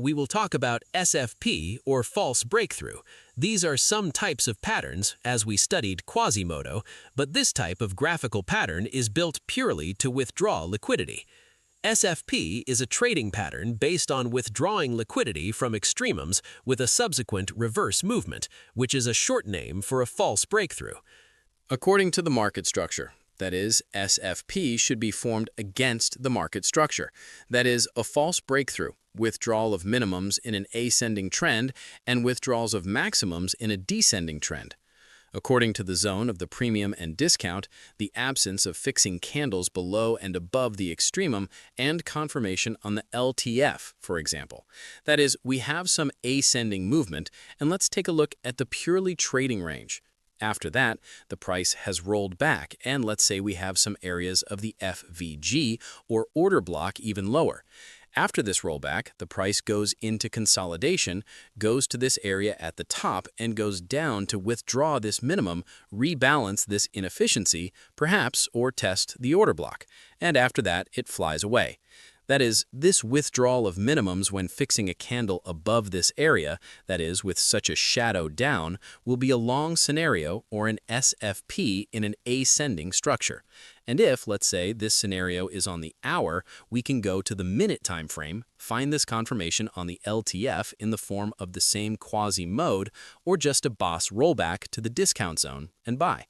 We will talk about SFP, or false breakthrough. These are some types of patterns, as we studied Quasimodo, but this type of graphical pattern is built purely to withdraw liquidity. SFP is a trading pattern based on withdrawing liquidity from extremums with a subsequent reverse movement, which is a short name for a false breakthrough. According to the market structure, that is, SFP should be formed against the market structure. That is, a false breakthrough, withdrawal of minimums in an ascending trend, and withdrawals of maximums in a descending trend. According to the zone of the premium and discount, the absence of fixing candles below and above the extremum and confirmation on the LTF, for example. That is, we have some ascending movement, and let's take a look at the purely trading range. After that, the price has rolled back, and let's say we have some areas of the FVG, or order block, even lower. After this rollback, the price goes into consolidation, goes to this area at the top, and goes down to withdraw this minimum, rebalance this inefficiency, perhaps, or test the order block. And after that, it flies away. That is, this withdrawal of minimums when fixing a candle above this area, that is, with such a shadow down, will be a long scenario or an SFP in an ascending structure. And if, let's say, this scenario is on the hour, we can go to the minute time frame, find this confirmation on the LTF in the form of the same quasi-mode, or just a boss rollback to the discount zone and buy.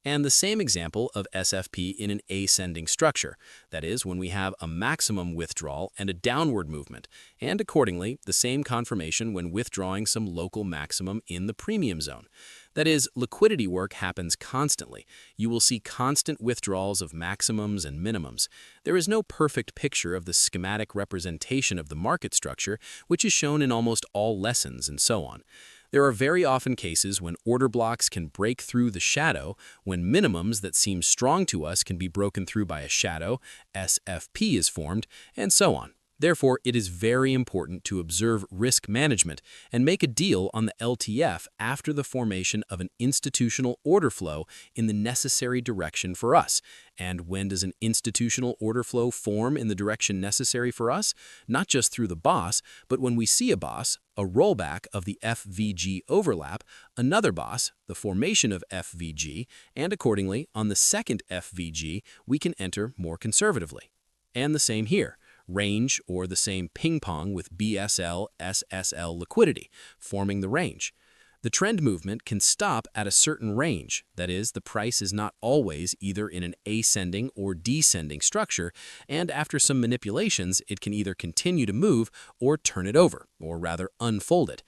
And the same example of SFP in an ascending structure, that is, when we have a maximum withdrawal and a downward movement, and accordingly, the same confirmation when withdrawing some local maximum in the premium zone. That is, liquidity work happens constantly. You will see constant withdrawals of maximums and minimums. There is no perfect picture of the schematic representation of the market structure, which is shown in almost all lessons and so on. There are very often cases when order blocks can break through the shadow, when minimums that seem strong to us can be broken through by a shadow, SFP is formed, and so on. Therefore, it is very important to observe risk management and make a deal on the LTF after the formation of an institutional order flow in the necessary direction for us. And when does an institutional order flow form in the direction necessary for us? Not just through the boss, but when we see a boss, a rollback of the FVG overlap, another boss, the formation of FVG, and accordingly, on the second FVG, we can enter more conservatively. And the same here. Range, or the same ping-pong with BSL, SSL liquidity, forming the range. The trend movement can stop at a certain range, that is, the price is not always either in an ascending or descending structure, and after some manipulations, it can either continue to move or turn it over, or rather unfold it.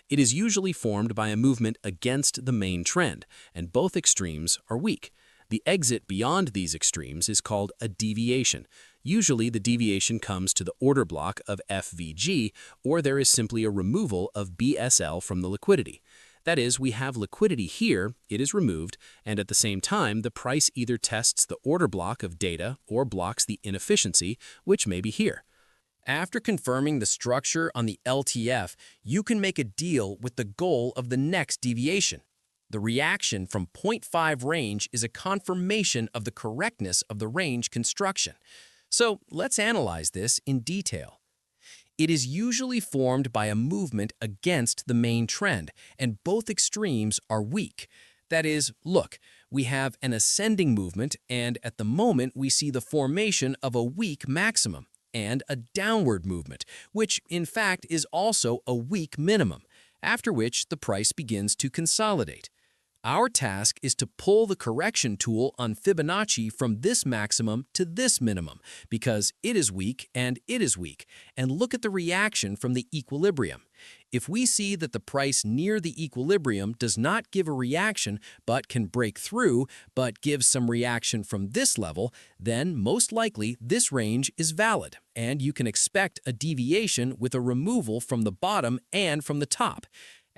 It is usually formed by a movement against the main trend, and both extremes are weak. The exit beyond these extremes is called a deviation. Usually, the deviation comes to the order block of FVG, or there is simply a removal of BSL from the liquidity. That is, we have liquidity here, it is removed, and at the same time, the price either tests the order block of data or blocks the inefficiency, which may be here. After confirming the structure on the LTF, you can make a deal with the goal of the next deviation. The reaction from 0.5 range is a confirmation of the correctness of the range construction. So let's analyze this in detail. It is usually formed by a movement against the main trend, and both extremes are weak. That is, look, we have an ascending movement, and at the moment we see the formation of a weak maximum, and a downward movement, which in fact is also a weak minimum, after which the price begins to consolidate. Our task is to pull the correction tool on Fibonacci from this maximum to this minimum, because it is weak and it is weak, and look at the reaction from the equilibrium. If we see that the price near the equilibrium does not give a reaction but can break through, but gives some reaction from this level, then most likely this range is valid, and you can expect a deviation with a removal from the bottom and from the top.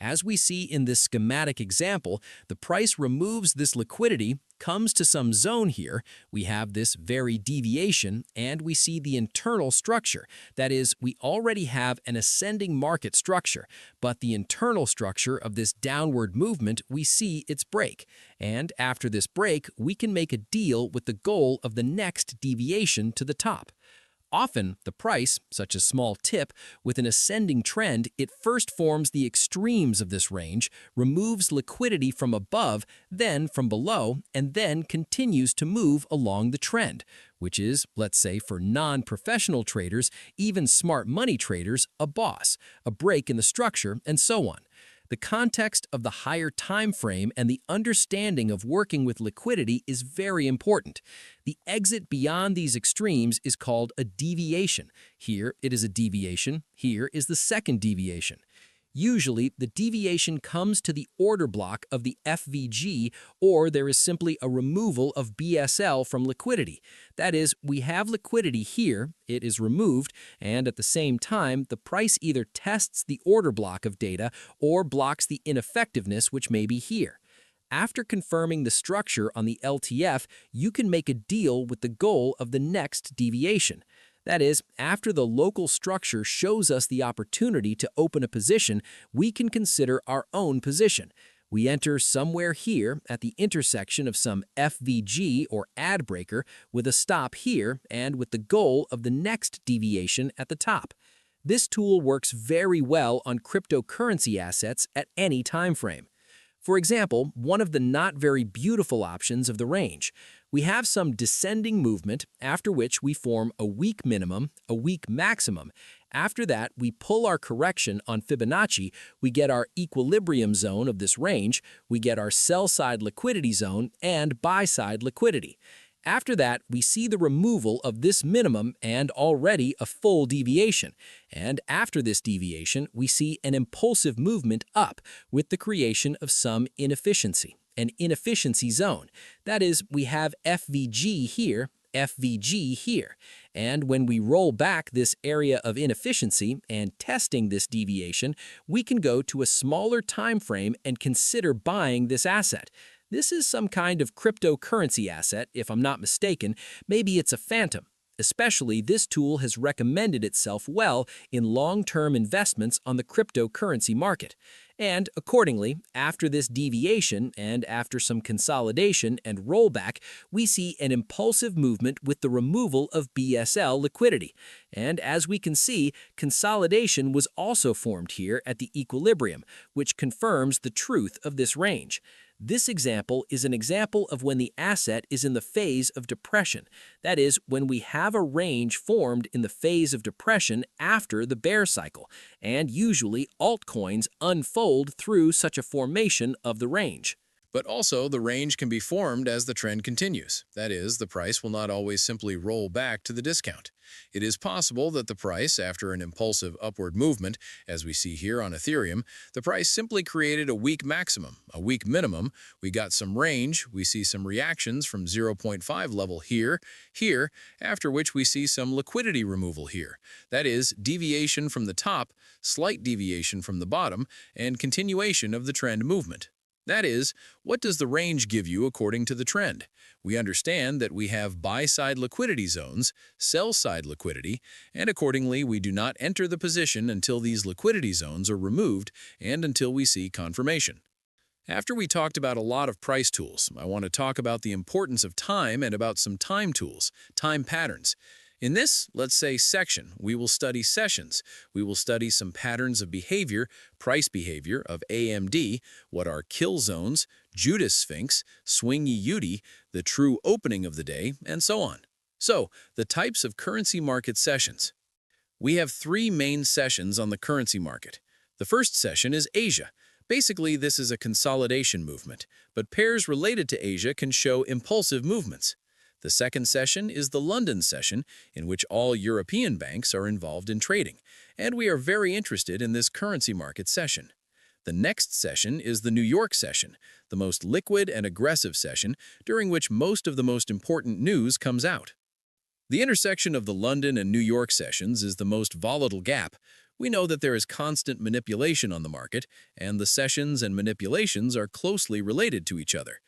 As we see in this schematic example, the price removes this liquidity, comes to some zone here, we have this very deviation, and we see the internal structure. That is, we already have an ascending market structure, but the internal structure of this downward movement, we see its break. And after this break, we can make a deal with the goal of the next deviation to the top. Often, the price, such as small tip, with an ascending trend, it first forms the extremes of this range, removes liquidity from above, then from below, and then continues to move along the trend, which is, let's say for non-professional traders, even smart money traders, a boss, a break in the structure, and so on. The context of the higher time frame and the understanding of working with liquidity is very important. The exit beyond these extremes is called a deviation. Here it is a deviation, here is the second deviation. Usually, the deviation comes to the order block of the FVG, or there is simply a removal of BSL from liquidity. That is, we have liquidity here, it is removed, and at the same time, the price either tests the order block of data or blocks the ineffectiveness which may be here. After confirming the structure on the LTF, you can make a deal with the goal of the next deviation. That is, after the local structure shows us the opportunity to open a position, we can consider our own position. We enter somewhere here at the intersection of some FVG or ad breaker with a stop here and with the goal of the next deviation at the top. This tool works very well on cryptocurrency assets at any time frame. For example, one of the not very beautiful options of the range. We have some descending movement, after which we form a weak minimum, a weak maximum. After that, we pull our correction on Fibonacci, we get our equilibrium zone of this range, we get our sell-side liquidity zone and buy-side liquidity. After that, we see the removal of this minimum and already a full deviation. And after this deviation, we see an impulsive movement up with the creation of some inefficiency, an inefficiency zone. That is, we have FVG here, FVG here. And when we roll back this area of inefficiency and testing this deviation, we can go to a smaller time frame and consider buying this asset. This is some kind of cryptocurrency asset, if I'm not mistaken. Maybe it's a phantom. Especially, this tool has recommended itself well in long-term investments on the cryptocurrency market. And accordingly, after this deviation and after some consolidation and rollback, we see an impulsive movement with the removal of BSL liquidity. And as we can see, consolidation was also formed here at the equilibrium, which confirms the truth of this range. This example is an example of when the asset is in the phase of depression. That is, when we have a range formed in the phase of depression after the bear cycle, and usually altcoins unfold through such a formation of the range. But also, the range can be formed as the trend continues. That is, the price will not always simply roll back to the discount. It is possible that the price, after an impulsive upward movement, as we see here on Ethereum, the price simply created a weak maximum, a weak minimum. We got some range, we see some reactions from 0.5 level here, after which we see some liquidity removal here. That is, deviation from the top, slight deviation from the bottom, and continuation of the trend movement. That is, what does the range give you according to the trend? We understand that we have buy-side liquidity zones, sell-side liquidity, and accordingly we do not enter the position until these liquidity zones are removed and until we see confirmation. After we talked about a lot of price tools, I want to talk about the importance of time and about some time tools, time patterns. In this, let's say, section, we will study sessions. We will study some patterns of behavior, price behavior of AMD, what are kill zones, Judas Sphinx, swingy UD, the true opening of the day, and so on. So, the types of currency market sessions. We have three main sessions on the currency market. The first session is Asia. Basically, this is a consolidation movement, but pairs related to Asia can show impulsive movements. The second session is the London session, in which all European banks are involved in trading, and we are very interested in this currency market session. The next session is the New York session, the most liquid and aggressive session, during which most of the most important news comes out. The intersection of the London and New York sessions is the most volatile gap. We know that there is constant manipulation on the market, and the sessions and manipulations are closely related to each other.